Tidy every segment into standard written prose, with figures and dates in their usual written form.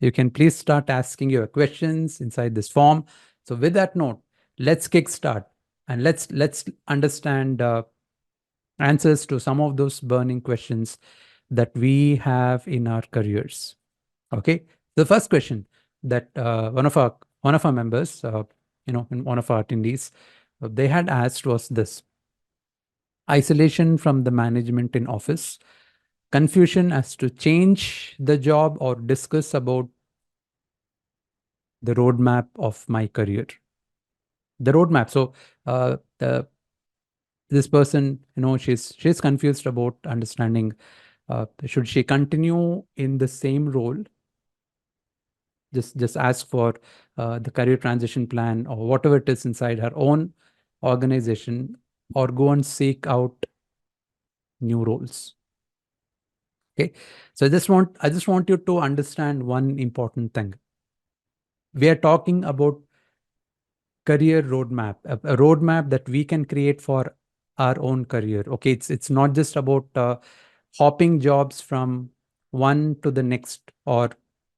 You can please start asking your questions inside this form. So with that note, let's kickstart and let's understand answers to some of those burning questions that we have in our careers. Okay, the first question that one of our members, in one of our attendees, they had asked was this: isolation from the management in office, confusion as to change the job or discuss about the roadmap of my career. The roadmap. So this person, she's confused about understanding, should she continue in the same role, just ask for the career transition plan or whatever it is inside her own organization, or go and seek out new roles. Okay, so I just want you to understand one important thing. We are talking about career roadmap, a roadmap that we can create for our own career. Okay, it's not just about hopping jobs from one to the next, or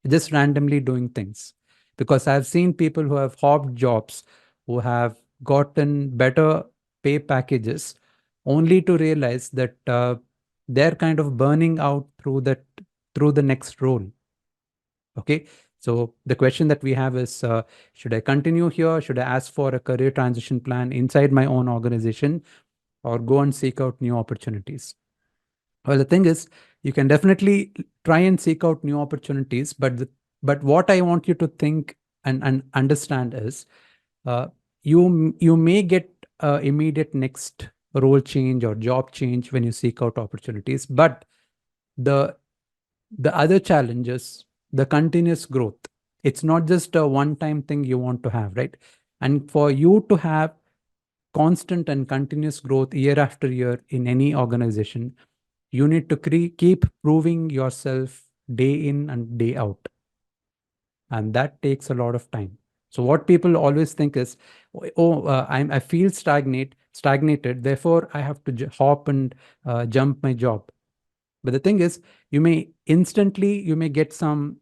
just randomly doing things. Because I've seen people who have hopped jobs, who have gotten better pay packages, only to realize that they're kind of burning out through the next role. Okay, so the question that we have is, should I continue here? Should I ask for a career transition plan inside my own organization, or go and seek out new opportunities? Well, the thing is, you can definitely try and seek out new opportunities, but what I want you to think and understand is, uh, you may get immediate next role change or job change when you seek out opportunities, but the the other challenge is the continuous growth. It's not just a one time thing you want to have, right? And for you to have constant and continuous growth year after year in any organization, you need to keep proving yourself day in and day out. And that takes a lot of time. So what people always think is, oh, I feel stagnated, therefore I have to hop and jump my job. But the thing is, you may get some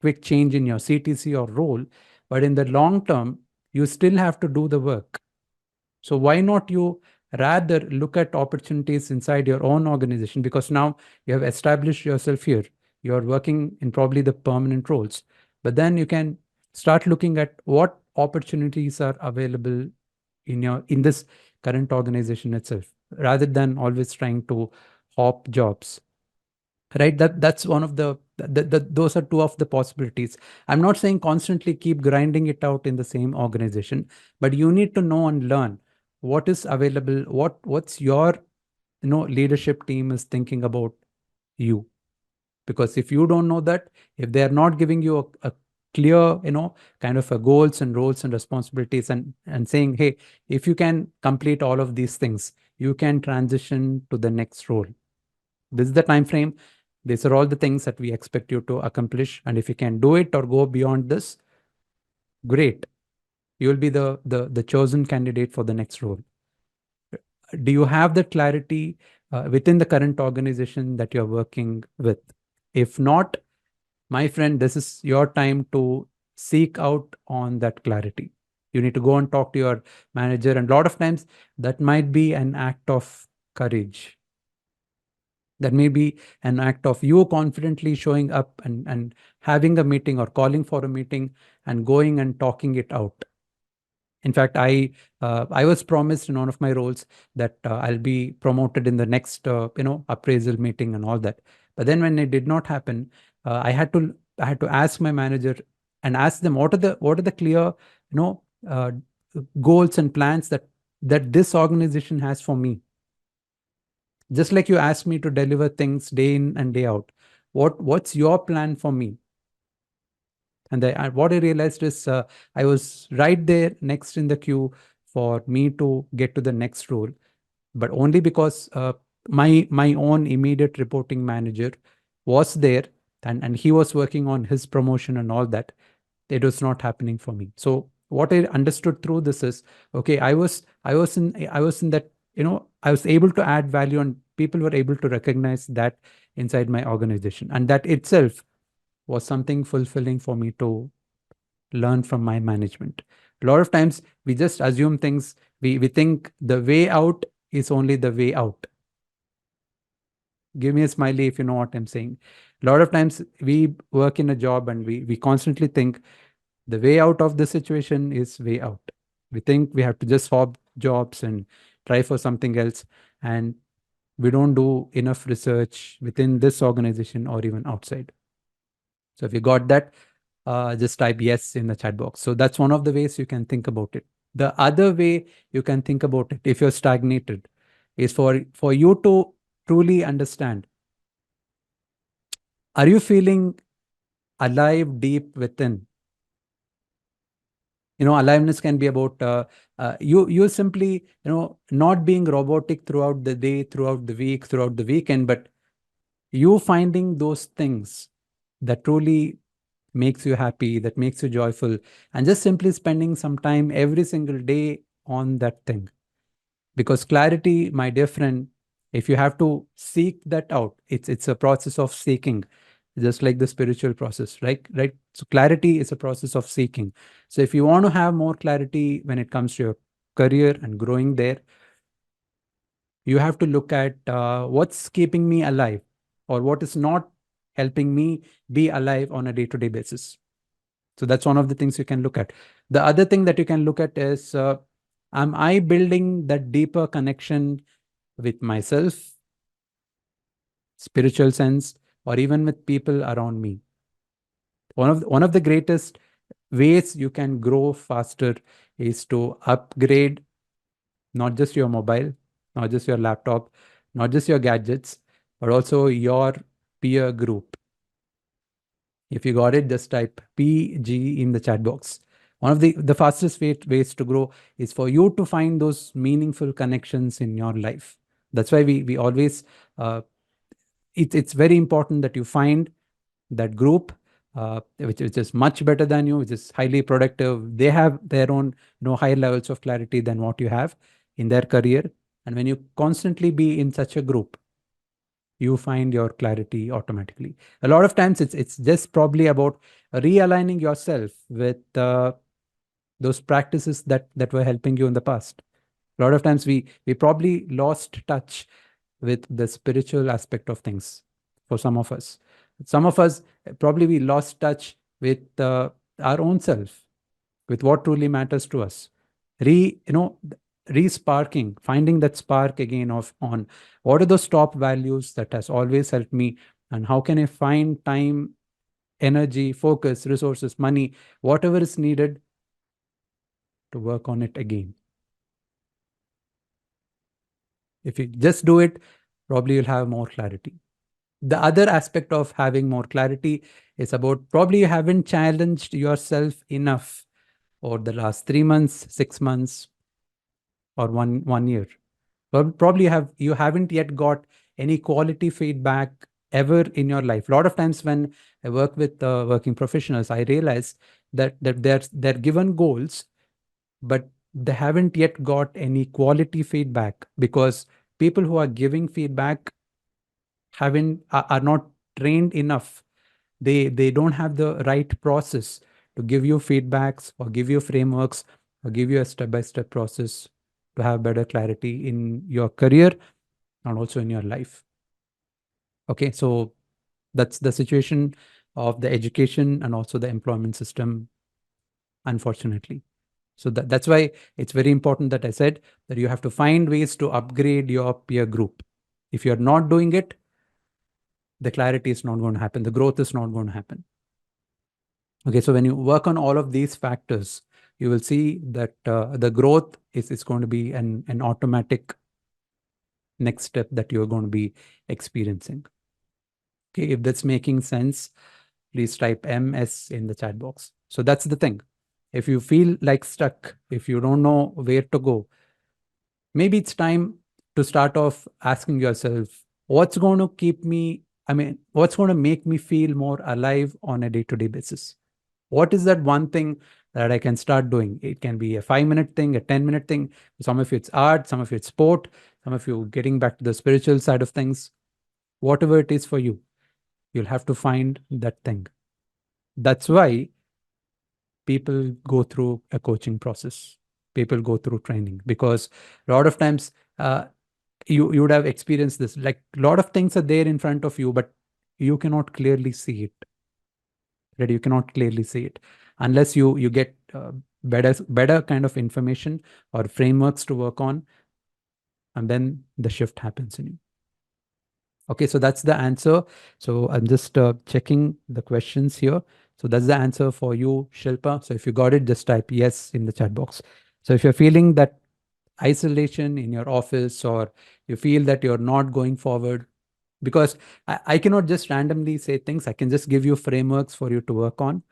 quick change in your CTC or role, but in the long term, you still have to do the work. So why not you rather look at opportunities inside your own organization? Because now you have established yourself here. You're working in probably the permanent roles, but then you can start looking at what opportunities are available in this current organization itself, rather than always trying to hop jobs. Right, that's one of the those are two of the possibilities. I'm not saying constantly keep grinding it out in the same organization, but you need to know and learn what is available, what's your leadership team is thinking about you. Because if you don't know that, if they are not giving you a clear, kind of a goals and roles and responsibilities, and saying, hey, if you can complete all of these things, you can transition to the next role. This is the time frame. These are all the things that we expect you to accomplish. And if you can do it or go beyond this, great. You will be the chosen candidate for the next role. Do you have that clarity within the current organization that you're working with? If not, my friend, this is your time to seek out on that clarity. You need to go and talk to your manager. And a lot of times that might be an act of courage. That may be an act of you confidently showing up and having a meeting or calling for a meeting and going and talking it out. In fact, I was promised in one of my roles that I'll be promoted in the next appraisal meeting and all that. But then when it did not happen, I had to ask my manager and ask them what are the clear uh, goals and plans that this organization has for me. Just like you asked me to deliver things day in and day out, what's your plan for me? And what I realized is, I was right there next in the queue for me to get to the next role, but only because my own immediate reporting manager was there, and he was working on his promotion and all that. It was not happening for me. So what I understood through this is, okay, I was in that, I was able to add value, and people were able to recognize that inside my organization, and that itself was something fulfilling for me to learn from my management. A lot of times we just assume things, we think the way out is only the way out. Give me a smiley if you know what I'm saying. A lot of times we work in a job and we constantly think the way out of the situation is way out. We think we have to just swap jobs and try for something else. And we don't do enough research within this organization or even outside. So if you got that, just type yes in the chat box. So that's one of the ways you can think about it. The other way you can think about it, if you're stagnated, is for you to truly understand, are you feeling alive deep within? Aliveness can be about you simply, not being robotic throughout the day, throughout the week, throughout the weekend, but you finding those things that truly makes you happy, that makes you joyful, and just simply spending some time every single day on that thing. Because clarity, my dear friend, if you have to seek that out, it's a process of seeking, just like the spiritual process, right? So clarity is a process of seeking. So if you want to have more clarity when it comes to your career and growing there, you have to look at what's keeping me alive, or what is not helping me be alive on a day-to-day basis. So that's one of the things you can look at. The other thing that you can look at is, am I building that deeper connection with myself, spiritual sense, or even with people around me? One of the greatest ways you can grow faster is to upgrade not just your mobile, not just your laptop, not just your gadgets, but also your peer group. If you got it, just type PG in the chat box. One of the fastest ways to grow is for you to find those meaningful connections in your life. That's why we always, it's very important that you find that group which is much better than you, which is highly productive. They have their own higher levels of clarity than what you have in their career. And when you constantly be in such a group, you find your clarity automatically. A lot of times it's just probably about realigning yourself with those practices that were helping you in the past. A lot of times we probably lost touch with the spiritual aspect of things. For some of us probably we lost touch with our own self, with what truly matters to us. Re you know Re-sparking, finding that spark again of on what are those top values that has always helped me, and how can I find time, energy, focus, resources, money, whatever is needed to work on it again. If you just do it, probably you'll have more clarity. The other aspect of having more clarity is about probably you haven't challenged yourself enough over the last 3 months, 6 months, or one year. Probably you haven't yet got any quality feedback ever in your life. A lot of times when I work with working professionals, I realize that they're given goals, but they haven't yet got any quality feedback, because people who are giving feedback haven't are not trained enough. They don't have the right process to give you feedbacks, or give you frameworks, or give you a step by step process to have better clarity in your career and also in your life. Okay, so that's the situation of the education and also the employment system, unfortunately. So that's why it's very important that I said that you have to find ways to upgrade your peer group. If you're not doing it, the clarity is not going to happen. The growth is not going to happen. Okay, so when you work on all of these factors, you will see that the growth is going to be an automatic next step that you're going to be experiencing. Okay, if that's making sense, please type MS in the chat box. So that's the thing. If you feel like stuck, if you don't know where to go, maybe it's time to start off asking yourself, what's going to what's going to make me feel more alive on a day-to-day basis? What is that one thing that I can start doing? It can be a 5-minute thing, a 10-minute thing. Some of it's art, some of it's sport, some of you getting back to the spiritual side of things. Whatever it is for you, you'll have to find that thing. That's why people go through a coaching process. People go through training because a lot of times you would have experienced this. Like a lot of things are there in front of you, but you cannot clearly see it. Right? You cannot clearly see it unless you get better kind of information or frameworks to work on, and then the shift happens in you. Okay, so that's the answer. So I'm just checking the questions here. So that's the answer for you, Shilpa. So if you got it, just type yes in the chat box. So if you're feeling that isolation in your office, or you feel that you're not going forward, because I cannot just randomly say things. I can just give you frameworks for you to work on.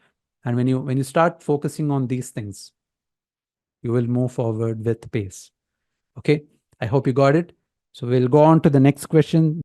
And when you start focusing on these things, you will move forward with pace. Okay. I hope you got it. So we'll go on to the next question.